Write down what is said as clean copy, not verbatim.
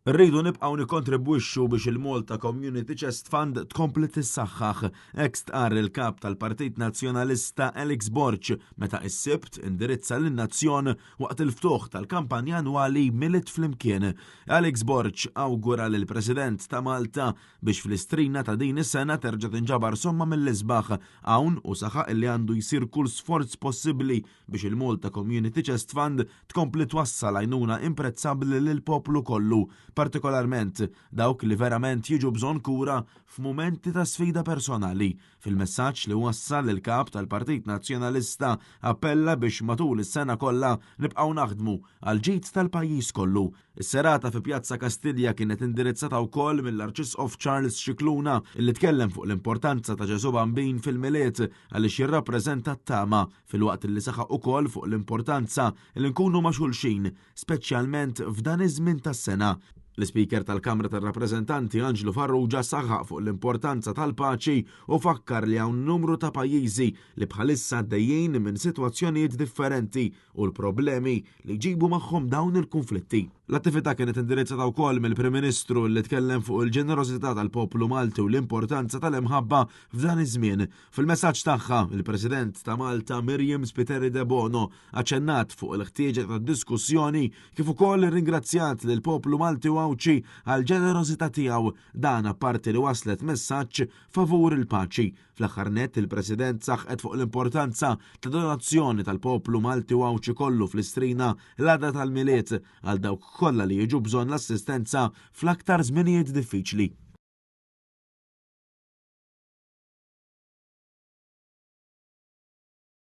Rridu nibqgħu nikkontribwixxu biex il-Malta Community Chest Fund tkompli tissaħħaħ. Hekk stqarr il-kap tal-Partit Nazzjonalista Alex Borg meta s-Sibt indirizza lin-nazzjon waqt il-ftuħ tal-kampanja annwali Milit Flimkien. Alex Borg awgura lill-President ta' Malta biex fl-istrina ta' din is-sena terġa' tinġabar somma mill-isbaħ hawn u saħaq li għandu jsir kull sforz possibbli biex il-Malta Community Chest Fund tkompli twassal għajnuna imprezzabbli lill-poplu kollu, partikolarment dawk li verament jiġu bżonn kura f'mumenti ta' sfida personali. Fil-messaġġ li wassal il-kap tal-Partit Nazzjonalista appella biex matul is-sena kollha nibqgħu naħdmu għal ġid tal-pajjiż kollu. Is-serata fi Pjazza Kastilja kienet indirizzata wkoll mill-Arċisqof Charles Scicluna illi tkellem fuq l-importanza ta' Ġesu Bambin fil-miliet għaliex jirrappreżenta t-tama fil-waqt li saħaq ukoll fuq l-importanza li nkunu ma' xulxin, speċjalment f'dan iż-żmien tas-sena. L-Speaker tal-Kamra tar-Rappreżentanti Anġlu Farrugia saħaq fuq l-importanza tal-paċi u fakkar li hawn numru ta' pajjiżi li bħalissa għaddejjin minn sitwazzjonijiet differenti u l-problemi li jġibu magħhom dawn il-konflitti. L-attività kienet indirizzata wkoll mill-Prim Ministru li tkellem fuq il-ġenerożità tal-poplu Malti u l-importanza tal-imħabba f'dan iż-żmien. Fil-messaġġ tagħha, il-President ta' Malta Miriam Spiteri de Bono aċċennat fuq il-ħtieġa tad-diskussjoni kif ukoll irringrazzjat lil poplu Malti u Awċi għal ġenerożità tiegħu dan apparti li waslet messaġġ favur il-paċi. Fl-aħħar nett il-President saħqet fuq l-importanza ta' donazzjoni tal-poplu Malti u Awċi kollu fl-istrina l-għada tal-miliet għal dawk kollha li jiġu bżonn l-assistenza fl-aktar żminijiet diffiċli.